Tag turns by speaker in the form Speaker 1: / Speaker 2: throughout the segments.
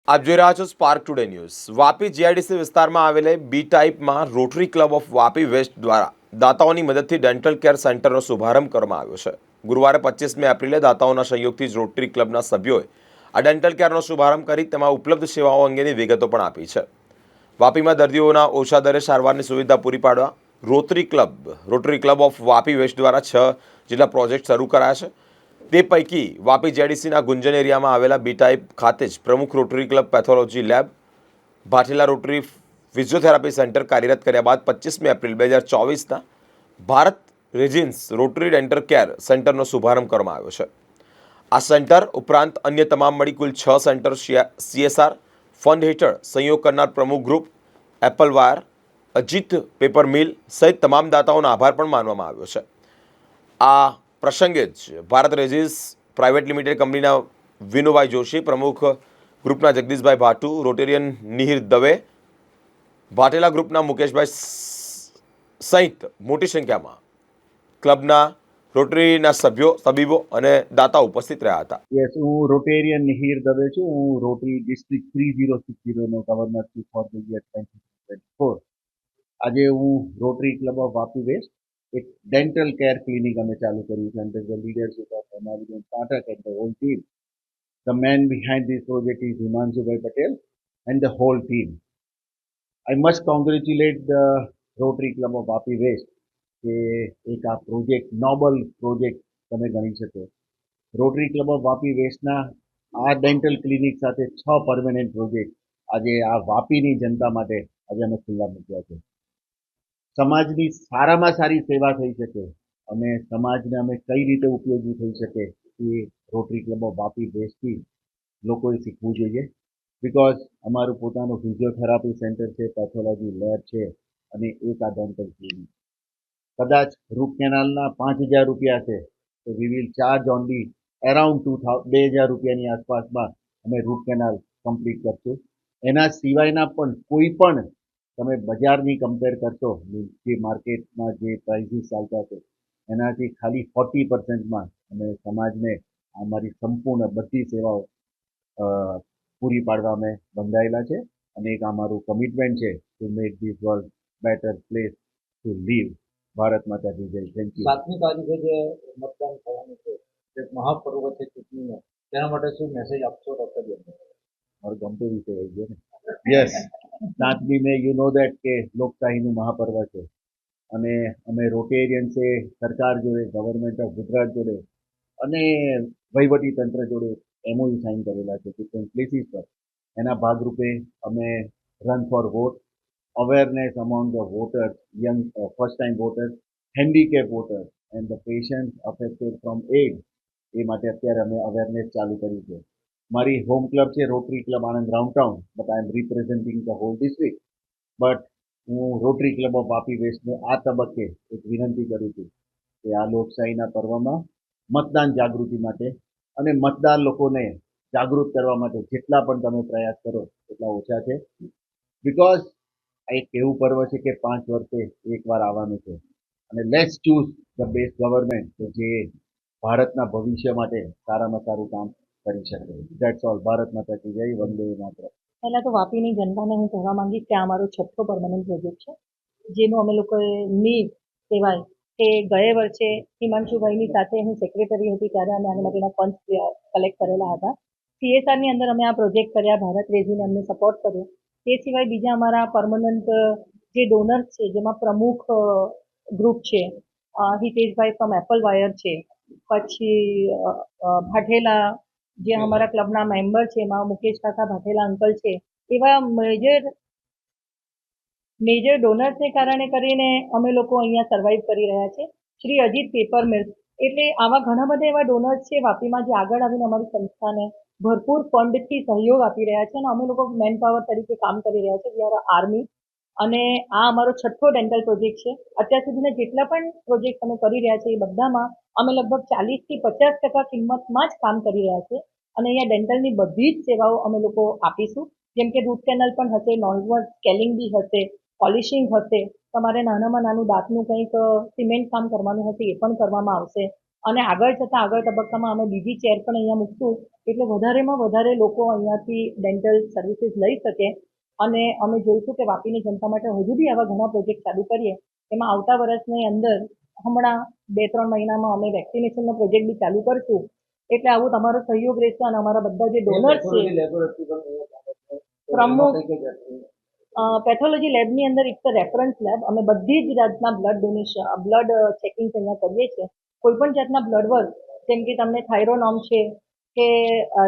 Speaker 1: આપ જોઈ રહ્યા છો Spark Today news. Vapi GIDC વિસ્તારમાં આવેલ બી ટાઈપમાં Rotary Club of Vapi West દ્વારા દાતાઓની મદદથી ડેન્ટલ કેર સેન્ટરનો શુભારંભ કરવામાં આવ્યો છે। ગુરુવારે 25મી એપ્રિલે દાતાઓના સહયોગથી જ રોટરી ક્લબના સભ્યોએ આ ડેન્ટલ કેરનો શુભારંભ કરી તેમાં ઉપલબ્ધ સેવાઓ અંગેની વિગતો પણ આપી છે। વાપીમાં દર્દીઓના ઓછા દરે સારવારની સુવિધા પૂરી પાડવા Rotary Club of Vapi West દ્વારા 6 જેટલા પ્રોજેક્ટ શરૂ કરાયા છે। તે પૈકી વાપી જેડીસીના ગુંજન એરિયામાં આવેલા બી ટાઈપ ખાતે જ પ્રમુખ Rotary Club pathology lab, Bhathela Rotary physiotherapy centre કાર્યરત કર્યા બાદ 25મી એપ્રિલ 2024ના Bharat Resins Rotary dental care સેન્ટરનો શુભારંભ કરવામાં આવ્યો છે। આ સેન્ટર ઉપરાંત અન્ય તમામ મળી કુલ 6 સેન્ટર CSR ફંડ હેઠળ સંયોગ કરનાર Pramukh group, Apple wire, Ajit paper mill સહિત તમામ દાતાઓનો આભાર પણ માનવામાં આવ્યો છે। આ પ્રસંગે જ ભારત રેજિસ પ્રાઇવેટ લિમિટેડ કંપનીના વિનુભાઈ જોશી, પ્રમુખ ગ્રુપના જગદીશભાઈ ભાટુ, રોટેરિયન નિહિર દવે, ભાટેલા ગ્રુપના મુકેશભાઈ સહિત મોટી સંખ્યામાં ક્લબના રોટરીના સભ્યો, તબીબો અને દાતાઓ ઉપસ્થિત રહ્યા હતા।
Speaker 2: યસ, હું રોટેરિયન નિહિર દવે છું। હું રોટરી ડિસ્ટ્રિક્ટ 3060નો ગવર્નર છું ફોર ધ યર 2024। આજે હું Rotary Club of Vapi West એક ડેન્ટલ કેર ક્લિનિક અમે ચાલુ કર્યું છે અંડર ધ લીડરશિપ ઓફ અમારી Pathak and the whole team. The man behind this project is Himanshubhai Patel and the whole team. I must congratulate the Rotary Club of Vapi West કે એક આ project noble project તમે ગણી શકો। રોટરી ક્લબ ઓફ વાપી વેસ્ટના આ dental clinic સાથે 6 permanent project આજે આ વાપીની જનતા માટે આજે અમે ખુલ્લા મૂક્યા છે। સમાજની સારામાં સારી સેવા થઈ શકે અને સમાજને અમે કઈ રીતે ઉપયોગી થઈ શકે એ રોટરી ક્લબ ઓફ વાપી વેસ્ટથી લોકોએ શીખવું જોઈએ। બિકોઝ અમારું પોતાનું ફિઝિયોથેરાપી સેન્ટર છે, પેથોલોજી લેબ છે અને એક આ ડેન્ટલ ક્લિનિક। કદાચ રૂટ કેનાલના 5000 રૂપિયા છે તો we will charge only around 2000 રૂપિયાની આસપાસમાં અમે રૂટ કેનાલ કમ્પ્લીટ કરશું। એના સિવાયના પણ કોઈ પણ તમે બજારની કમ્પેર કરશો, જે માર્કેટમાં જે પ્રાઇસીસ ચાલતા છે એનાથી ખાલી 40%માં અમે સમાજને અમારી સંપૂર્ણ બધી સેવાઓ પૂરી પાડવા અમે બંધાયેલા છે અને એક અમારું કમિટમેન્ટ છે to make this world better place to leave. Bharat Mata કી જય। Thank you.
Speaker 3: 7મી તારીખે જે મતદાન થવાનું છે, એક મહાપર્વ છે ચૂંટણીનો, તેના માટે શું મેસેજ આપશો ડોક્ટર?
Speaker 2: મારો ગમતો વિષય આવી ગયો ને। યસ, 7મી મે યુ નો દેટ કે લોકશાહીનું મહાપર્વ છે અને અમે રોટેરિયન્સે સરકાર જોડે, ગવર્મેન્ટ ઓફ ગુજરાત જોડે અને વહીવટી તંત્ર જોડે MOU સાઇન કરેલા છે ડિફરન્ટ પ્લેસીસ પર। એના ભાગરૂપે અમે run for vote, awareness among the voters, young first time voters, handicap voters and the patient affected from aid, એ માટે અત્યારે અમે અવેરનેસ ચાલુ કરી છે। મારી હોમ ક્લબ છે Rotary Club Anand round but I am representing the whole district. But હું રોટરી ક્લબ ઓફ વાપી વેસ્ટને આ તબક્કે એક વિનંતી કરું છું કે આ લોકશાહીના પર્વમાં મતદાન જાગૃતિ માટે અને મતદાર લોકોને જાગૃત કરવા માટે જેટલા પણ તમે પ્રયાસ કરો એટલા ઓછા છે। બિકોઝ આ એક એવું પર્વ છે કે 5 વર્ષે એકવાર આવવાનું છે અને let's choose the best government કે જે ભારતના ભવિષ્ય માટે સારામાં સારું કામ કરી શકે। That's all. ભારત માતા કી જય। વંદે માતરમ।
Speaker 4: પહેલા તો વાપીની જનતાને હું કહેવા માંગીશ કે આ અમારો 6થો પરમનન્ટ પ્રોજેક્ટ છે, જેનું અમે લોકોએ નીવ કહેવાય કે ગયા વર્ષે હિમાંશુભાઈની સાથે હું સેક્રેટરી હતી ત્યારે અમે આના માટેના ફંડ્સ કલેક્ટ કરેલા હતા। CSRની અંદર અમે આ પ્રોજેક્ટ કર્યા, ભારત રેજીને અમને સપોર્ટ કર્યો। તે સિવાય બીજા અમારા પરમનન્ટ જે ડોનર્સ છે, જેમાં પ્રમુખ ગ્રુપ છે હિતેશભાઈ ફ્રોમ એપલ વાયર છે, પછી ભાઠેલા જે અમારા ક્લબના મેમ્બર છે એમાં મુકેશ કાકા ભાઠેલા અંકલ છે, એવા મેજર ડોનર્સને કારણે કરીને અમે લોકો અહીંયા સર્વાઈવ કરી રહ્યા છે। શ્રી અજીત પેપર મિલ, એટલે આવા ઘણા બધા એવા ડોનર્સ છે વાપીમાં જે આગળ આવીને અમારી સંસ્થાને ભરપૂર ફંડથી સહયોગ આપી રહ્યા છે અને અમે લોકો મેન પાવર તરીકે કામ કરી રહ્યા છે, વી આર આર્મી। અને આ અમારો 6થો ડેન્ટલ પ્રોજેક્ટ છે। અત્યાર સુધીના જેટલા પણ પ્રોજેક્ટ અમે કરી રહ્યા છે એ બધામાં અમે લગભગ 40થી 50% કિંમતમાં જ કામ કરી રહ્યા છે અને અહીંયા ડેન્ટલની બધી જ સેવાઓ અમે લોકો આપીશું, જેમ કે રૂટ કેનલ પણ હશે, નોઝલ સ્કેલિંગ બી હશે, પોલિશિંગ હશે, તમારે નાનામાં નાનું દાંતનું કંઈક સિમેન્ટ કામ કરવાનું હશે એ પણ કરવામાં આવશે અને આગળ જતાં આગળ તબક્કામાં અમે બીજી ચેર પણ અહીંયા મૂકશું એટલે વધારેમાં વધારે લોકો અહીંયાથી ડેન્ટલ સર્વિસીસ લઈ શકે અને અમે જોઈશું કે વાપીની જનતા માટે હજુ બી આવા ઘણા પ્રોજેક્ટ ચાલુ કરીએ એમાં આવતા વર્ષની અંદર હમણાં 2-3 મહિનામાં અમે વેક્સિનેશનનો પ્રોજેક્ટ બી ચાલુ કરશું એટલે આવું તમારો સહયોગ રહેશે અને અમારા બધા જે ડોનર્સ છે
Speaker 3: લેબોરેટરી પણ અહીંયા ચાલે છે. તો
Speaker 4: પ્રમુખ
Speaker 3: એમાં કઈ કઈ જાતની
Speaker 4: પેથોલોજી લેબની અંદર એક તો રેફરન્સ લેબ અમે બધી જ જાતના બ્લડ ડોનેશન બ્લડ ચેકિંગ અહીંયા કરીએ છીએ કોઈ પણ જાતના બ્લડ વર્ક જેમ કે તમને થાઇરોનોમ છે કે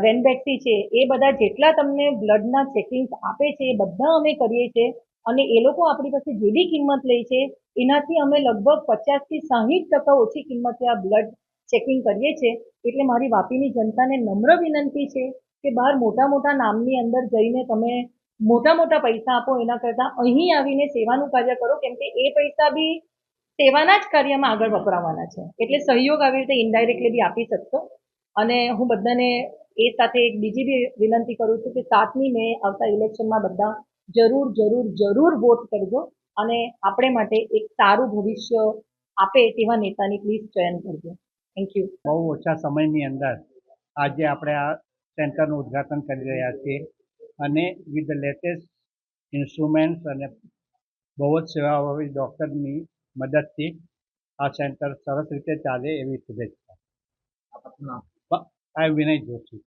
Speaker 4: રેનબેક્સી છે એ બધા જેટલા તમને બ્લડના ચેકિંગ આપે છે એ બધા અમે કરીએ છીએ અને એ લોકો આપણી પાસે જે બી કિંમત લે છે એનાથી અમે લગભગ 50 થી 60% ઓછી કિંમતે આ બ્લડ ચેકિંગ કરીએ છીએ એટલે મારી વાપીની જનતાને નમ્ર વિનંતી છે કે બહાર મોટા મોટા નામની અંદર જઈને તમે મોટા પૈસા આપો એના કરતાં અહીં આવીને સેવાનું કાર્ય કરો કેમ કે એ પૈસા બી સેવાના જ કાર્યમાં આગળ વપરાવાના છે એટલે સહયોગ આવી રીતે ઇનડાયરેક્ટલી બી આપી શકશો અને હું બધાને એ સાથે એક બીજી બી વિનંતી કરું છું કે 7મી મે આવતા ઇલેક્શનમાં બધા જરૂર વોટ કરજો અને આપણે માટે એક સારું ભવિષ્ય આપે તેવા નેતાની પ્લીઝ ચયન કરજો થેન્ક યુ
Speaker 5: બહુ ઓછા સમયની અંદર આજે આપણે આ સેન્ટરનું ઉદ્ઘાટન કરી રહ્યા છીએ અને વિથ ધ લેટેસ્ટ ઇન્સ્ટ્રુમેન્ટ્સ અને બહુ જ સેવાભાવી ડૉક્ટરની મદદથી આ સેન્ટર સરસ રીતે ચાલે એવી શુભેચ્છા.
Speaker 3: આપનું નામ?
Speaker 5: આ વિનય જોશી.